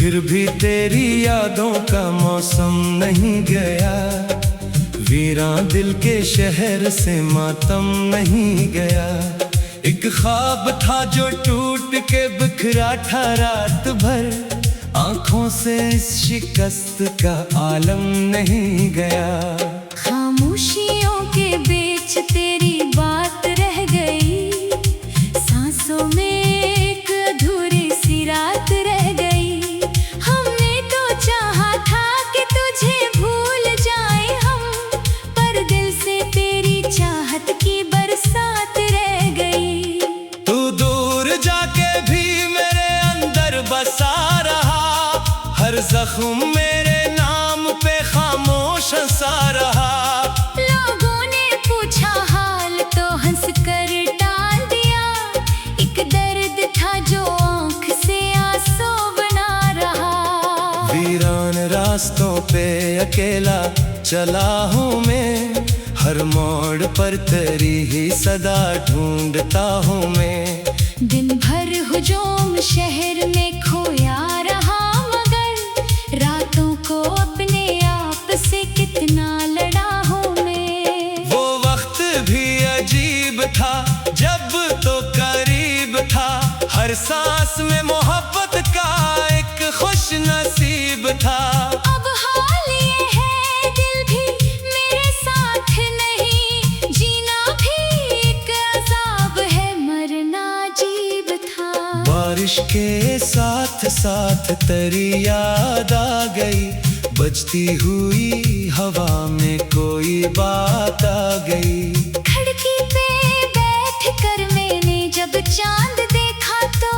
फिर भी तेरी यादों का मौसम नहीं गया, वीरान दिल के शहर से मातम नहीं गया। एक ख्वाब था जो टूट के बिखरा था रात भर, आंखों से इस शिकस्त का आलम नहीं गया। खामोशियों के बीच तेरी बात रह गई, सांसों में एक अधूरी सी रात रह गई। हमने तो चाहा था कि तुझे भूल जाए हम, पर दिल से तेरी चाहत की बरसात रह गई। तू दूर जाके भी मेरे अंदर बसा रहा, हर जख्म मेरे नाम पे खामोश सा रहा। लोगों ने पूछा हाल तो हंस कर टाल दिया, एक दर्द था जो आँख से आंसू बना रहा। वीरान रास्तों पे अकेला चला हूँ मैं, हर मोड़ पर तेरी ही सदा ढूंढता हूँ मैं। दिन भर हुजूम शहर में खोया रहा, मगर रातों को अपने आप से कितना लड़ा हूँ मैं। वो वक्त भी अजीब था जब तो करीब था, हर सांस में मोहब्बत का एक खुश नसीब था। अब हाल ये है दिल भी मेरे साथ नहीं, जीना भी एक अज़ाब है, मरना अजीब था। बारिश के साथ साथ तेरी याद आ गई, बजती हुई हवा में कोई बात आ गई। खिड़की पे बैठ कर मैंने जब चांद देखा तो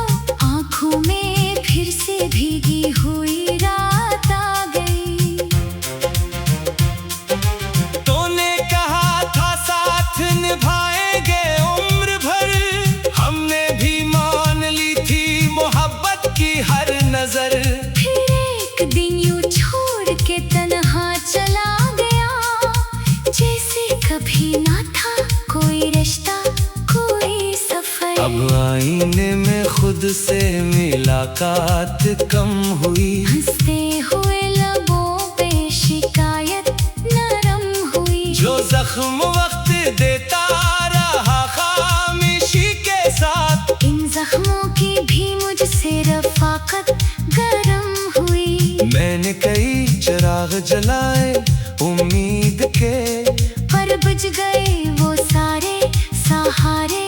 आंखों में फिर से भीगी हुई रात आ गई। तूने कहा था साथ निभाएंगे उम्र भर, हमने भी मान ली थी मोहब्बत की हर नजर। फिर एक दिन यूं छोड़ के तन्हा चला गया, जैसे कभी ना था कोई रिश्ता कोई सफर। अब आईने में खुद से मुलाकात कम हुई, हंसते हुए लबों पे शिकायत नरम हुई। जो जख्म वक्त देता रहा खामोशी के साथ, इन जख्मों की भी मुझसे रफाकत गरम हुई। मैंने कई चिराग जलाए उम्मीद के, पर बुझ गए वो सारे सहारे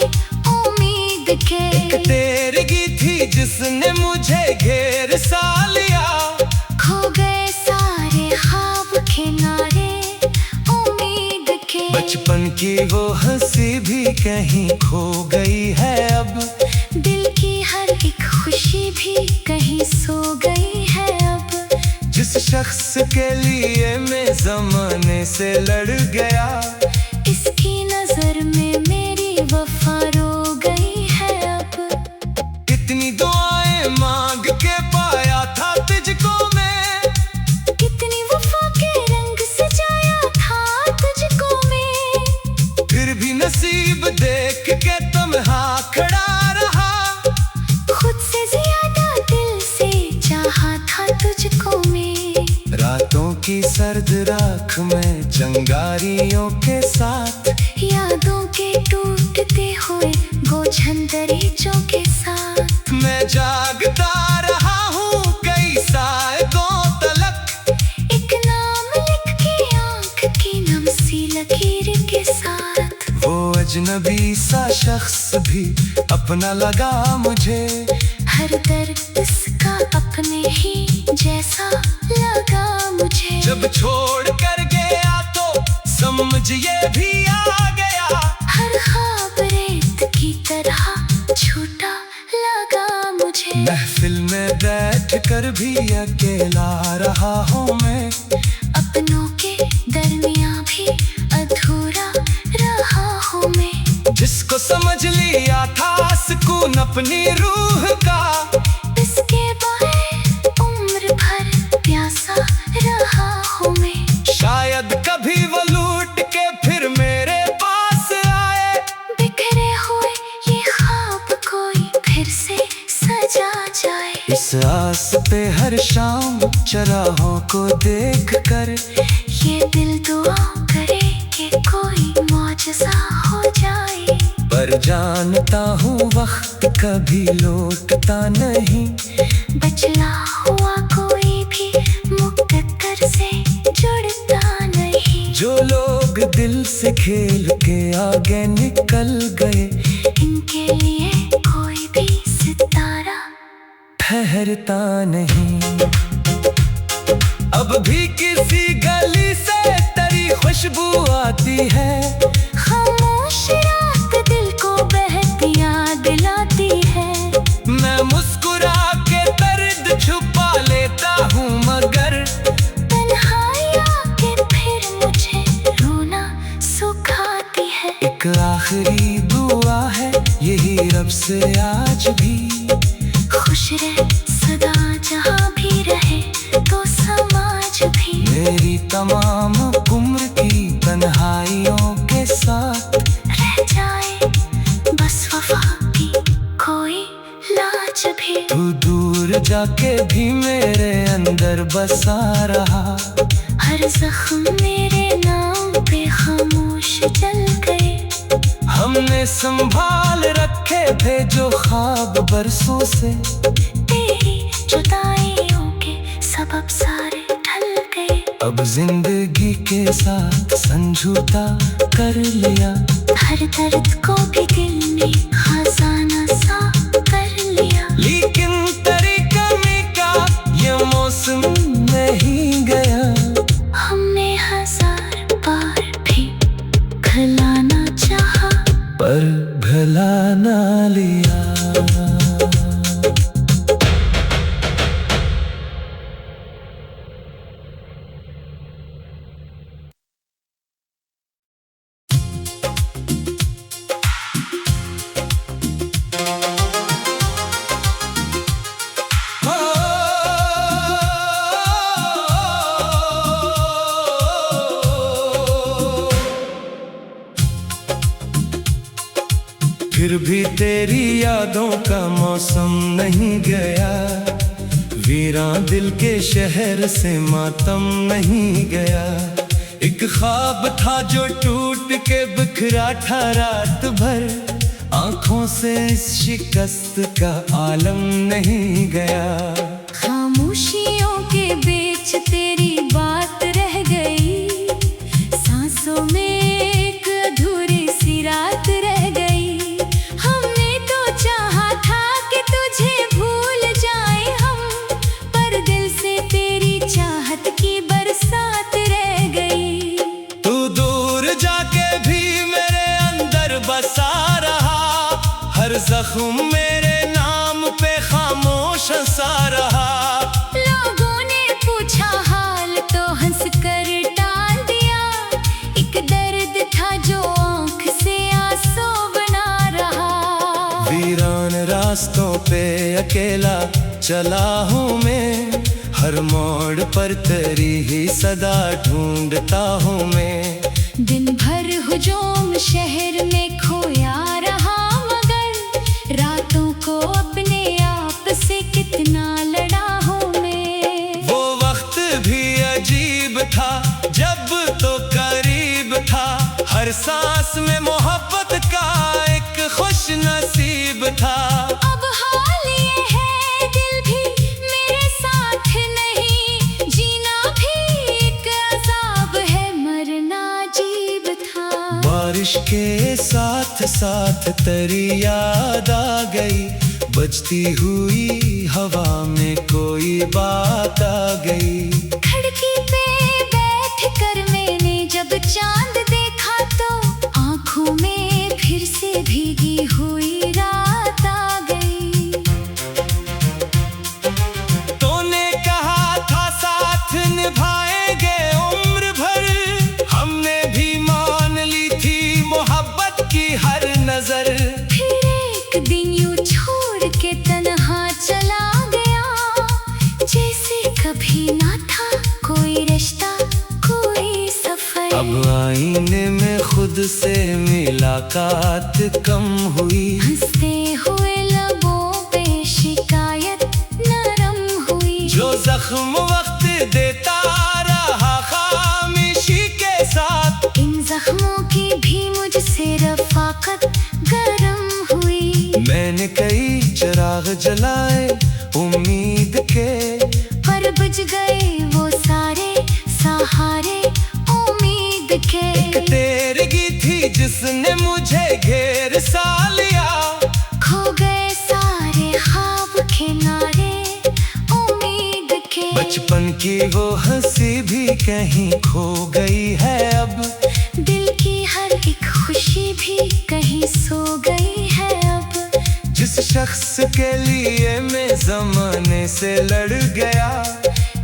उम्मीद के। एक तेरगी थी जिसने मुझे घेर सा लिया, खो गए सारे ख्वाब किनारे उम्मीद के। बचपन की वो हंसी भी कहीं खो गई है अब, दिल की हर एक खुशी भी कहीं सो गई है अब। जिस शख्स के लिए मैं ज़माने से लड़ गया, इसकी नजर में मेरी वफा रो गई है अब। कितनी दुआएं मांग के पाया था तुझको मैं, कितनी वफा के रंग सजाया था तुझको मैं, फिर भी नसीब देख के तन्हा खड़ा रहा। खुद से ज्यादा दिल से चाहा था तुझको मैं। रातों की सर्द राख में चंगारियों के साथ, यादों के टूटते हुए गोछन दरीचों के साथ, मैं जागता रहा हूँ कई सालों तलक। एक नाम लिख के आंख की नम सी लकीर के साथ। वो अजनबी सा शख्स भी अपना लगा मुझे, हर दर्द उसका अपने ही जैसा लगा मुझे। जब छोड़ कर गया तो समझ ये भी आ गया, हर ख्वाब रेत की तरह छोटा लगा मुझे। महफिल में बैठ कर भी अकेला रहा हूँ मैं, अपनों के दरमियां भी अधूरा रहा हूँ मैं। जिसको समझ लिया था सुकून अपनी रूह का, इसके बारे उम्र भर प्यासा रहा हूँ मैं। शायद कभी वो लूट के फिर मेरे पास आए, बिखरे हुए ये ख्वाब कोई फिर से सजा जाए। इस आस आस पे हर शाम चराहों को देख कर ये दिल दुआ करे कि कोई मौजज़ा हो जाए। पर जानता हूँ वक्त कभी लौटता नहीं, बचला हुआ कोई भी मुकद्दर से जुड़ता नहीं। जो लोग दिल से खेल के आगे निकल गए, इनके लिए कोई भी सितारा ठहरता नहीं। अब भी किसी गली से तेरी खुशबू आती है, खामोश रात दिल को बहती याद दिलाती है। मैं मुस्कुरा के दर्द छुपा लेता हूँ मगर तन्हाई आके फिर मुझे रोना सुखाती है। एक आखिरी दुआ है यही रब से आज भी, खुश रहे सदा जहाँ भी रहे तो समाज भी। मेरी तमाम उम्र की तन्हाइयों के साथ रह जाए बस वफा की कोई लाज भी। तू दूर जाके भी मेरे अंदर बसा रहा, हर जख्म मेरे नाम पे खामोश जल गए। हमने संभाल रखे थे जो ख्वाब बरसों से, तेरी जुदाइयों के सबब सारे ढल गए। अब जिंदगी के साथ समझौता कर लिया, हर दर्द को भी दिल में खजाना सा कर लिया। लेकिन तेरी कमी का ये मौसम नहीं गया। हमने हजार बार भी भुलाना चाहा, पर भुला ना लिया। फिर भी तेरी यादों का मौसम नहीं गया, वीरान दिल के शहर से मातम नहीं गया। एक ख्वाब था जो टूट के बिखरा था रात भर, आंखों से इस शिकस्त का आलम नहीं गया। खामोशियों के बीच तेरी बात रह गई, सांसों में एक अधूरी सी रात रह गई। हमने तो चाहा था कि तुझे भूल जाए हम, पर दिल से तेरी चाहत की बरसात रह गई। तू दूर जाके भी मेरे अंदर बसा रहा, हर जख्म मेरे नाम पे खामोश सा रहा। लोगों ने पूछा हाल तो हंस कर टाल दिया, एक दर्द था जो आँख से आंसू बना रहा। वीरान रास्तों पे अकेला चला हूँ मैं, हर मोड़ पर तेरी ही सदा ढूंढता हूँ मैं। दिन भर हुजूम शहर में खोया रहा, मगर रातों को अपने आप से कितना लड़ा हूँ मैं। वो वक्त भी अजीब था जब तो करीब था, हर सांस में मोहब्बत का एक खुश नसीब था। अब हाल ये है दिल भी मेरे साथ नहीं, जीना भी एक अजाब है, मरना अजीब था। बारिश के साथ साथ तेरी याद आ गई, बजती हुई हवा में कोई बात आ गई। खिड़की पे बैठ कर मैंने जब चांद देखा तो आंखों में फिर से भीगी हुई रात आ गई। तूने कहा था साथ निभाएंगे उम्र भर, हमने भी मान ली थी मोहब्बत की हर नजर। फिर एक दिन यूं छोड़ के तन्हा चला गया, जैसे कभी ना था कोई रिश्ता कोई सफर। अब आईने में खुद से मुलाकात कम हुई, हंसते हुए लबों पे शिकायत न जख्म वक्त देता रहा खामोशी के साथ। इन जख्मों की भी मुझसे रफाकत गरम हुई। मैंने कई चिराग जलाए उम्मीद के, पर बुझ गए वो सारे सहारे उम्मीद के। एक तेरगी थी जिसने मुझे घेर सा लिया, खो गए सारे ख्वाब किनारे उम्मीद के। बचपन की वो हंसी भी कहीं खो गई है अब, दिल की हर एक खुशी भी कहीं सो गई है अब। जिस शख्स के लिए मैं जमाने से लड़ गया,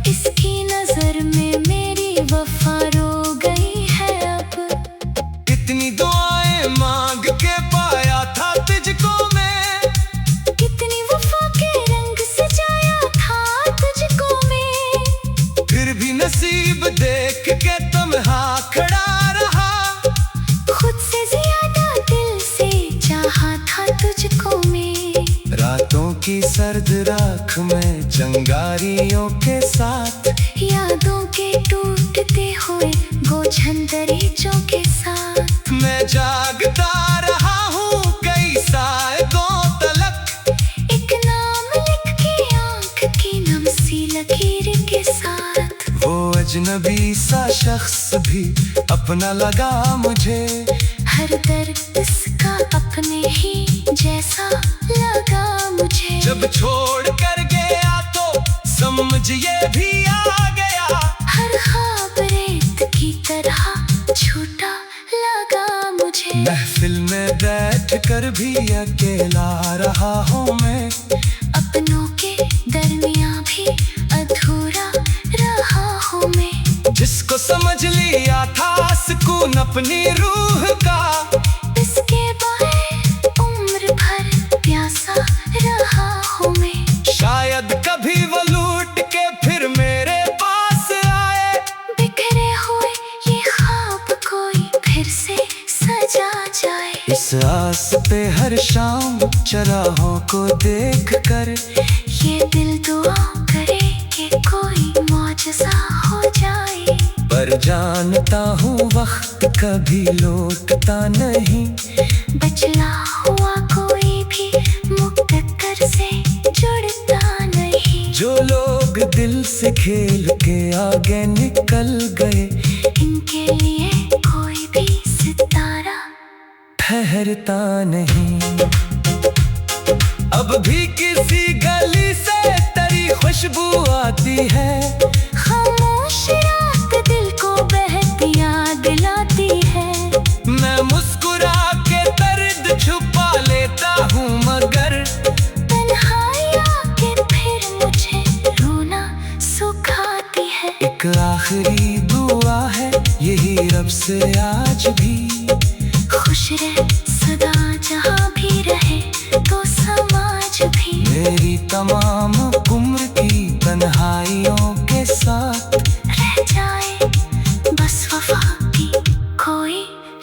इसकी नजर में मेरी वफा रो गई है अब। कितनी दुआएं मांग के पाया था तुझको मैं, कितनी वफा के रंग सजाया था तुझको मैं। फिर भी नसीब देख के तन्हा खड़ा रहा। खुद से ज्यादा दिल से चाहा था तुझको मैं। रातों की सर्द राख में चंगारियों के साथ, यादों के टूटते हुए गोछन दरीचों के साथ। मैं जागता रहा हूँ कई सालों तलक, एक नाम लिख के आंख की नम सी लकीर के साथ। वो अजनबी सा शख्स भी अपना लगा मुझे, हर दर्द इसका अपने ही जैसा लगा मुझे। जब छोड़ कर गया तो समझ ये भी आ गया, हर ख्वाब रेत की तरह छोटा लगा मुझे। महफिल में बैठ कर भी अकेला रहा हूँ मैं, अपनों के दरमियां भी अधूरा रहा हूँ मैं। जिसको समझ लिया था सुकून अपनी रूह का, इसके बाहर उम्र भर प्यासा रहा हूँ मैं। शायद कभी वो लूट के फिर मेरे पास आए, बिखरे हुए ये ख्वाब कोई फिर से सजा जाए। इस आस पे हर शाम चराहों को देख कर, ये दिल दुआ करे कि कोई मौजज़ा हो जाए। पर जानता हूँ वक्त कभी लौटता नहीं, बचला हुआ कोई भी मुक़द्दर से जुड़ता नहीं। जो लोग दिल से खेल के आगे निकल गए, इनके लिए कोई भी सितारा ठहरता नहीं। अब भी किसी गली से तेरी खुशबू आती है, खामोश रात दिल को बहतियाँ दिलाती है। मैं मुस्कुरा के दर्द छुपा लेता हूँ मगर तन्हाई आके फिर मुझे रोना सुखाती है। एक आखिरी दुआ है यही रब से आज भी, खुश रह सदा जहाँ भी रहे तो समाज भी। मेरी तमाम उम्र की तन्हाइयों के साथ रह जाए बस वफा की कोई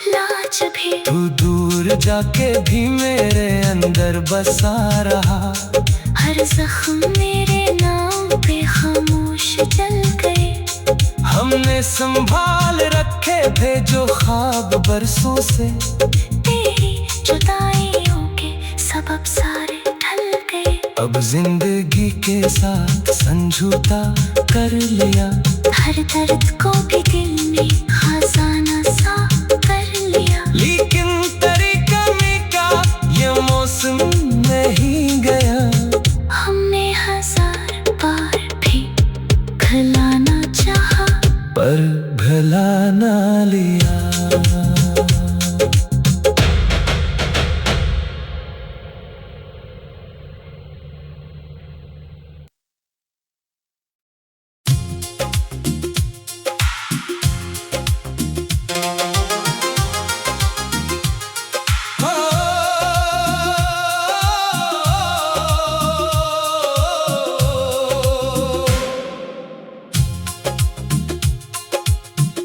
लाज भी। तू दूर जाके भी मेरे अंदर बसा रहा, हर जख्म मेरे नाम पे खामोश जल गए। हमने संभाल रखे थे जो ख्वाब बरसों से, तेरी जुदाइयों के सबब सारे ढल गए। अब जिंदगी के साथ समझौता कर लिया, हर दर्द को भी दिल में खजाना सा कर लिया। लेकिन तेरी कमी का ये मौसम नहीं गया। हमने हजार बार भी भुलाना चाहा, पर भुला ना लिया।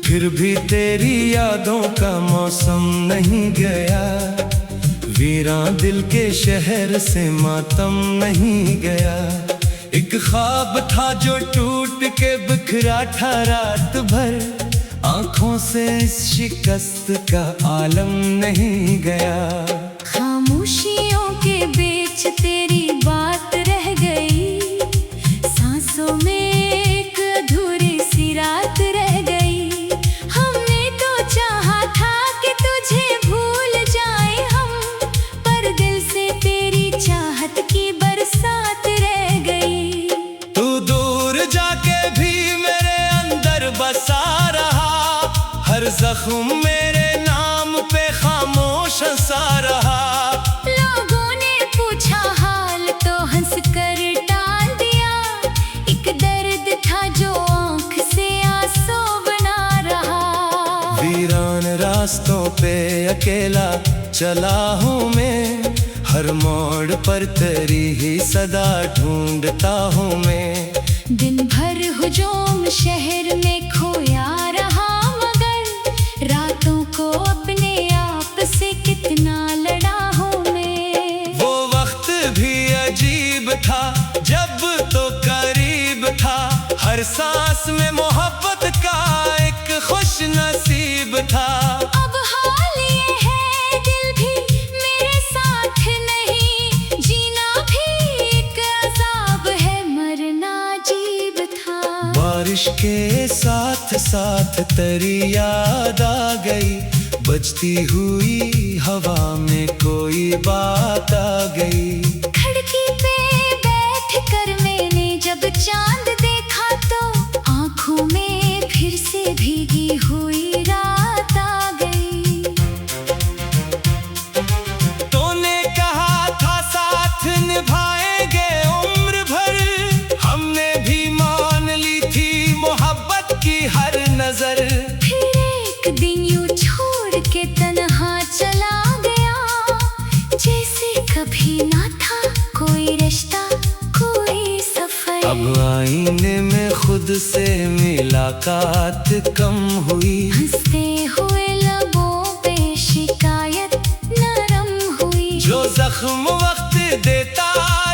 फिर भी तेरी यादों का मौसम नहीं गया, वीरान दिल के शहर से मातम नहीं गया। एक ख्वाब था जो टूट के बिखरा था रात भर, आंखों से इस शिकस्त का आलम नहीं गया। खामोशियों के बीच तेरी बात रह गई, सांसों में एक अधूरी सी रात रह गई। हमने तो चाहा था कि तुझे भूल जाए हम, पर दिल से तेरी चाहत की बरसात रह गई। तू दूर जाके भी मेरे अंदर बसा रहा, हर जख्म मेरे नाम पे खामोश सा रहा। लोगों ने पूछा हाल तो हंस कर टाल दिया, एक दर्द था जो आंख से आंसू बना रहा। वीरान रास्तों पे अकेला चला हूँ मैं, हर मोड़ पर तेरी ही सदा ढूंढता हूँ मैं। दिन भर हुजूम शहर में खोया रहा, मगर रातों को अपने आप से कितना लड़ा हूँ मैं। वो वक्त भी अजीब था जब तो करीब था, हर सांस में मोहब्बत का एक खुश नसीब था। अब हाल ये है दिल भी मेरे साथ नहीं, जीना भी एक अजाब है, मरना अजीब था। बारिश के साथ साथ तेरी याद आ गई, बजती हुई हवा में कोई बात आ गई। खिड़की पे बैठ कर मैंने जब चांद देखा तो आंखों में फिर से भीगी हुई रात आ गई। तूने कहा था साथ निभाएंगे उम्र भर, हमने भी मान ली थी मोहब्बत की हर नजर। फिर एक दिन यूं छोड़ के तन्हा चला गया, जैसे कभी ना था कोई रिश्ता कोई सफर। अब आईने में खुद से मुलाकात कम हुई, हंसते हुए लबों पे शिकायत नरम हुई। जो जख्म वक्त देता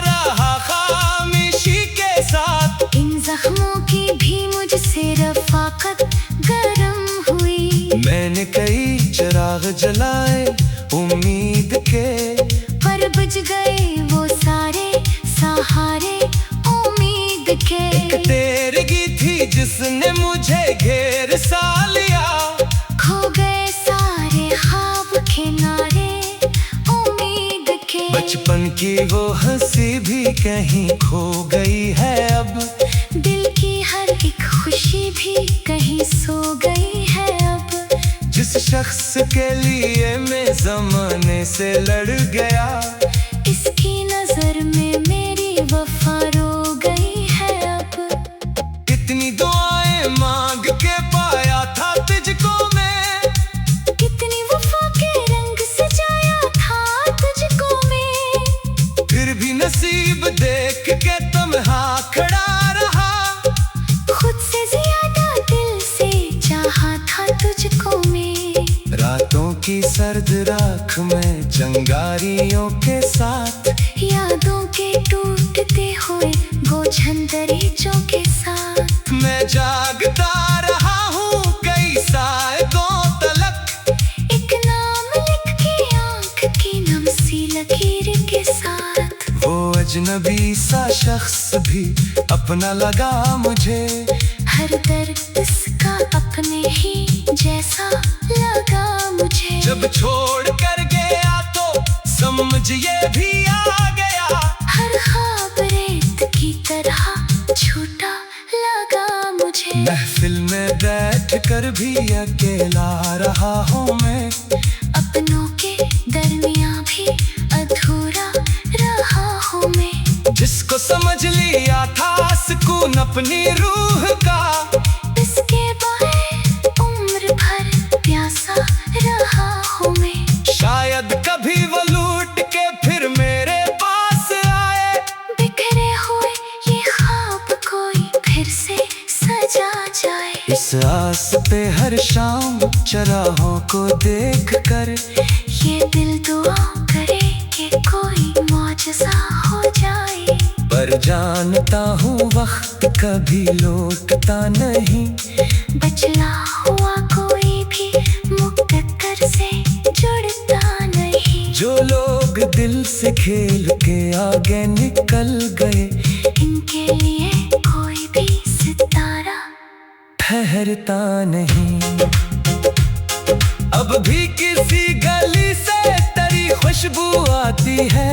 रहा खामोशी के साथ, इन जख्मों की भी मुझसे रफाकत गरम हुई। मैंने कई चिराग जलाए उम्मीद के, पर बुझ गए वो सारे सहारे उम्मीद के। एक तेरगी थी जिसने मुझे घेर सा लिया, खो गए सारे ख्वाब किनारे उम्मीद के। बचपन की वो हंसी भी कहीं खो गई है अब, दिल की हर एक खुशी भी कहीं सो गई है अब। जिस शख्स के लिए मैं जमाने से लड़ गया, इसकी नजर में मेरी वफा रो गई है अब। कितनी दुआएं मांग के पाया था तुझको मैं, कितनी वफा के रंग सजाया था तुझको मैं, फिर भी नसीब देख के तन्हा खड़ा रहा। खुद से ज्यादा दिल से चाहा था तुझको मैं। रातों की सर्द राख में जंगारियों के साथ, यादों के टूटते हुए बोझन दरीचों के साथ। मैं जागता रहा हूँ कई सालों तलक, एक नाम लिख के आंख की नम सी लकीर के साथ। वो अजनबी सा शख्स भी अपना लगा मुझे, हर दर्द इसका अपने ही जैसा लगा मुझे। जब छोड़ कर गया तो समझ ये भी आ गया, हर ख्वाब रेत की तरह झूठा लगा मुझे। महफिल में बैठ कर भी अकेला रहा हूँ मैं, अपनों के दरमियां भी अधूरा रहा हूँ मैं। जिसको समझ लिया था सुकून अपनी रूह का, इसके बाहर उम्र भर प्यासा रहा हूँ मैं। शायद कभी वो लूट के फिर मेरे पास आए, बिखरे हुए ये ख्वाब कोई फिर से सजा जाए। इस आस पे हर शाम चराहों को देख कर, ये दिल दुआ करे कि कोई मौजज़ा हो जाए। पर पर जानता हूँ वक्त कभी लौटता नहीं। बचला हुआ कोई भी मुकद्दर से जुड़ता नहीं। जो लोग दिल से खेल के आगे निकल गए, इनके लिए कोई भी सितारा ठहरता नहीं। अब भी किसी गली से तेरी खुशबू आती है।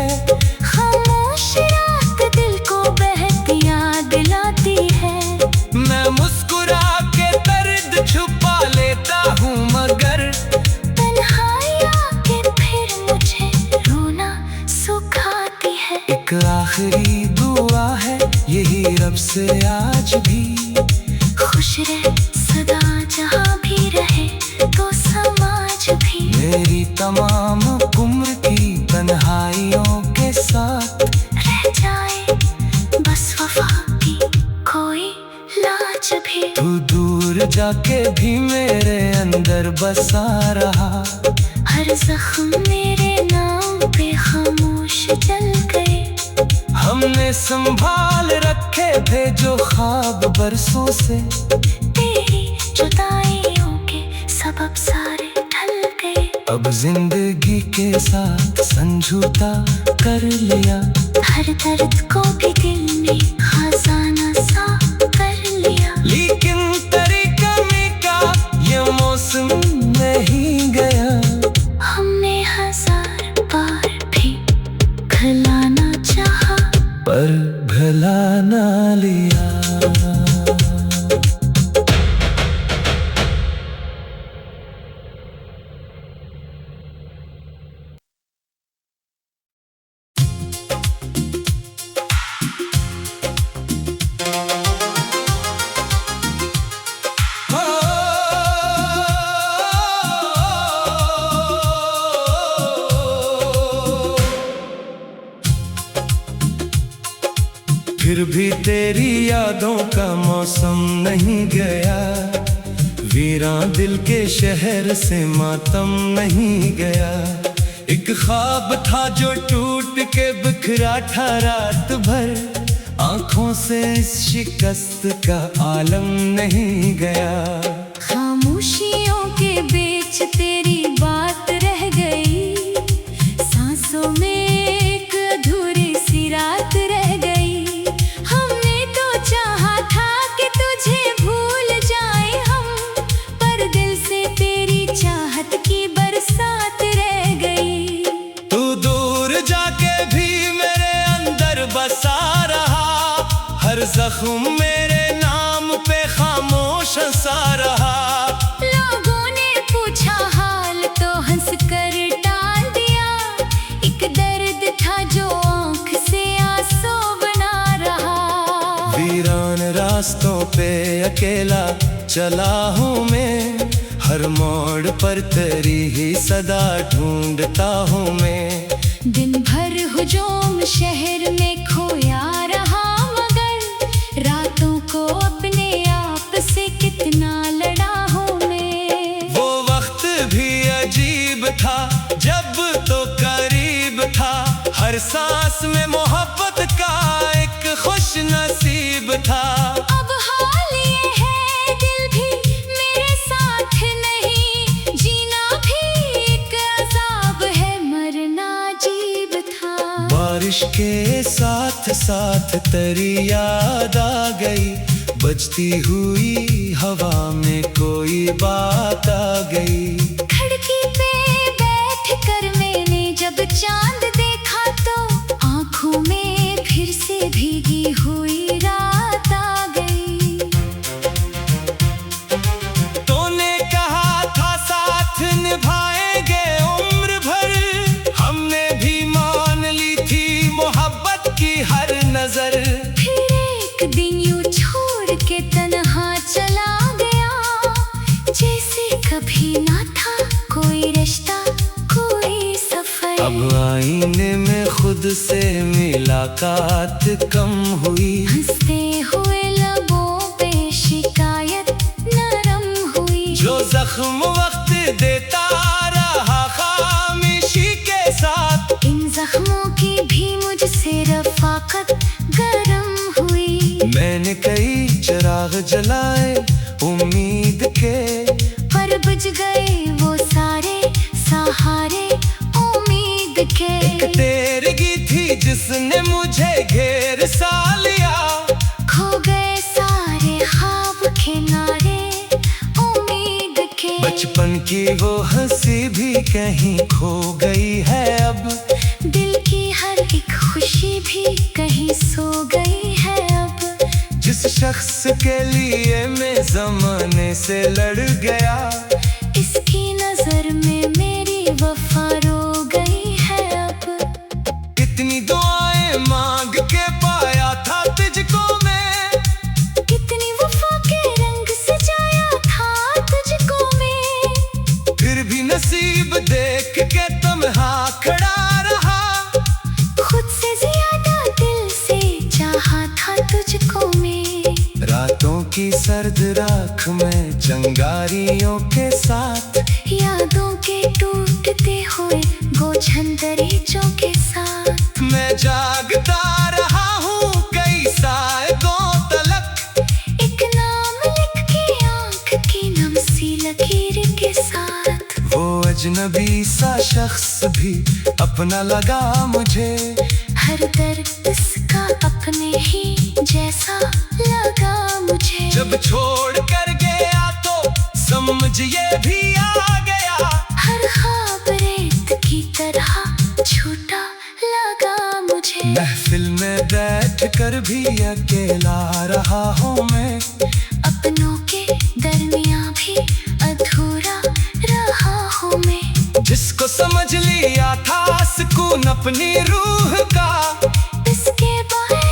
खामोश रात दिल को बहतियाँ दिलाती है। मैं मुस्कुरा के दर्द छुपा लेता हूँ, मगर तन्हाई आके फिर मुझे रोना सुखाती है। एक आखिरी दुआ है यही रब से आज भी, खुश रहे सदा जहाँ भी रहे तो समाज भी। मेरी तमाम उम्र की तन्हाइयों के साथ रह जाए बस वफा की कोई लाज भी। तू दूर जाके भी मेरे अंदर बसा रहा। हर जख्म मेरे नाम पे खामोश जल गए। हमने संभाल रखे थे जो ख्वाब बरसों से, तेरी जुदाइयों के सबब सारे ढल गए। अब जिंदगी के साथ समझौता कर लिया। हर दर्द को भी दिल में खजाना सा कर लिया। लेकिन तेरी कमी का ये मौसम नहीं गया। हमने हजार बार भी भुलाना चाहा, पर भुला ना लिया। फिर भी तेरी यादों का मौसम नहीं गया। वीरान दिल के शहर से मातम नहीं गया। एक ख्वाब था जो टूट के बिखरा था रात भर। आंखों से इस शिकस्त का आलम नहीं गया। खामोशियों के बीच तेरी बात रह गई। सांसों में एक अधूरी सी रात रह गई। हमने तो चाहा था कि तुझे भूल जाए हम, पर दिल से तेरी चाहत की बरसात रह गई। तू दूर जाके भी मेरे अंदर बसा रहा। हर जख्म मेरे नाम पे खामोश सा रहा। लोगों ने पूछा हाल तो हंस कर टाल दिया। एक दर्द था जो आंख से आंसू बना रहा। वीरान रास्तों पे अकेला चला हूँ मैं। हर मोड़ पर तेरी ही सदा ढूंढता हूँ मैं। दिन भर हुजूम शहर में खोया रहा, मगर रातों को अपने आप से कितना लड़ा हूँ मैं। वो वक्त भी अजीब था जब तो करीब था। हर सांस में मोहब्बत का एक खुश नसीब था। अब हाल ये है दिल भी मेरे साथ नहीं। जीना भी एक अजाब है, मरना अजीब था। बारिश के साथ साथ तेरी याद आ गई। बजती हुई हवा में कोई बात आ गई। खिड़की पे बैठ कर मैंने जब चांद देखा तो आंखों में फिर से भीगी हुई रात आ गई। तूने कहा था साथ निभाएंगे उम्र भर। हमने भी मान ली थी मोहब्बत की हर नजर। फिर एक दिन यूं छोड़ के तन्हा चला गया। जैसे कभी ना था कोई रिश्ता कोई सफर। अब आईने में खुद से मुलाकात कम हुई। हंसते हुए लबों पे शिकायत नरम हुई। जो जख्म वक्त देता रहा खामोशी के साथ। इन जख्मों की भी मुझसे रफाकत गर चिराग जलाए उम्मीद के, पर बुझ गए वो सारे सहारे उम्मीद के। एक तेरगी थी जिसने मुझे घेर सा लिया, खो गए सारे ख्वाब किनारे उम्मीद के। बचपन की वो हंसी भी कहीं खो गई है अब, दिल की हर एक खुशी भी कहीं सो गई है अब। जिस शख्स के लिए मैं जमाने से लड़ गया, इसकी नजर में मेरी वफा रो गई है अब। कितनी दुआएं मांग के पाया था तुझको मैं, कितनी वफा के रंग सजाया था तुझको मैं। फिर भी नसीब देख के तन्हा खड़ा रहा, खुद से ज्यादा दिल से चाहा था तुझको मैं। रातों की सर्द राख में चंगारियों के साथ, यादों के टूटते हुए बोझल दरीचों के साथ। मैं जागता रहा हूँ कई सालों तलक, एक नाम लिख के आंख की नम सी लकीर के साथ। वो अजनबी सा शख्स भी अपना लगा मुझे, हर दर्द उसका अपने ही जैसा लगा मुझे। जब छोड़ कर गया तो समझ ये भी आ गया, हर ख्वाब रेत की तरह झूठा लगा मुझे। महफिल में बैठ कर भी अकेला रहा हूँ मैं, अपनों के दरमियां भी अधूरा रहा हूँ मैं। जिसको समझ लिया था सुकून अपनी रूह का, इसके बारे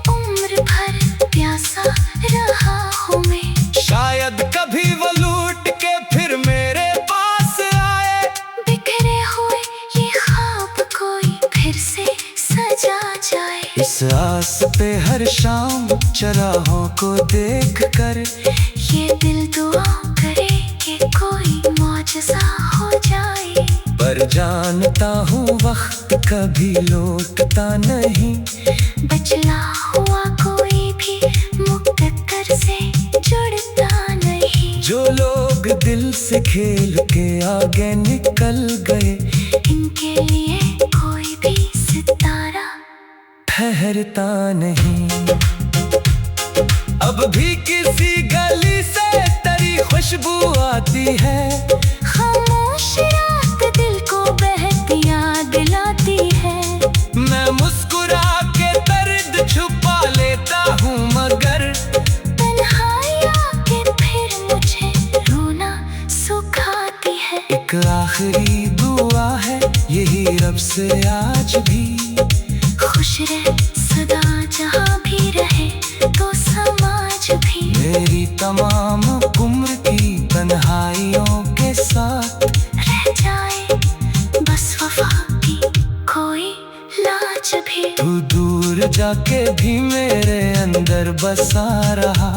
उम्र भर प्यासा रहा हूँ मैं। शायद कभी वो लूट के फिर मेरे पास आए, बिखरे हुए ये ख्वाब कोई फिर से सजा जाए। इस आस पे हर शाम चराहों को देख कर, ये दिल दुआ करे कि कोई मौजज़ा हो जाए। पर जानता हूँ वक्त कभी लौटता नहीं, बचला हुआ कोई भी मुकद्दर से जुड़ता नहीं। जो लोग दिल से खेल के आगे निकल गए, इनके लिए कोई भी सितारा ठहरता नहीं। अब भी किसी गली से तेरी खुशबू आती है, खामोश रात दिल को बहतियाँ दिलाती है। मैं मुस्कुरा के दर्द छुपा लेता हूँ मगर, तन्हाई आके फिर मुझे रोना सुखाती है। एक आखिरी दुआ है यही रब से आज भी, खुश रह सदा जहाँ भी रहे तो समाज भी। मेरी तमाम उम्र की तन्हाइयों के साथ रह जाए बस वफा की कोई लाज भी। तू दूर जाके भी मेरे अंदर बसा रहा,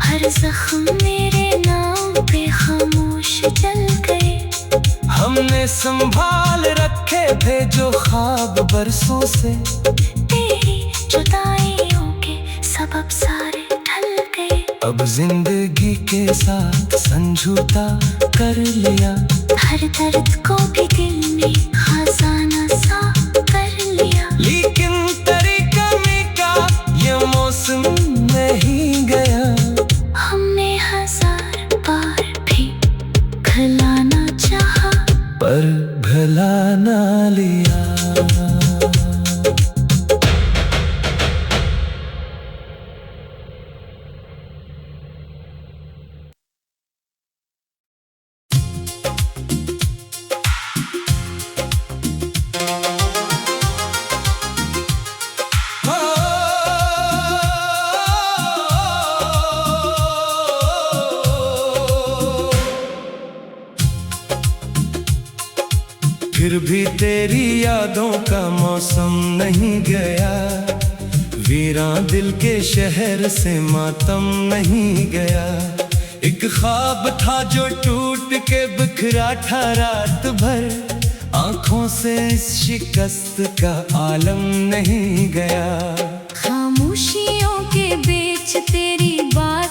हर जख्म मेरे नाम पे खामोश जल गए। हमने संभाल रखे थे जो ख्वाब बरसों से, तेरी जुदाइयों के सबब सारे ढल गए। अब जिंदगी के साथ समझौता कर लिया, हर दर्द को भी दिल में खजाना सा कर लिया। लेकिन तेरी कमी का ये मौसम नहीं गया। हमने हजार बार भी भुलाना चाहा, पर भुला ना लिया। फिर भी तेरी यादों का मौसम नहीं गया, वीरान दिल के शहर से मातम नहीं गया। एक ख्वाब था जो टूट के बिखरा था रात भर, आंखों से इस शिकस्त का आलम नहीं गया। खामोशियों के बीच तेरी बात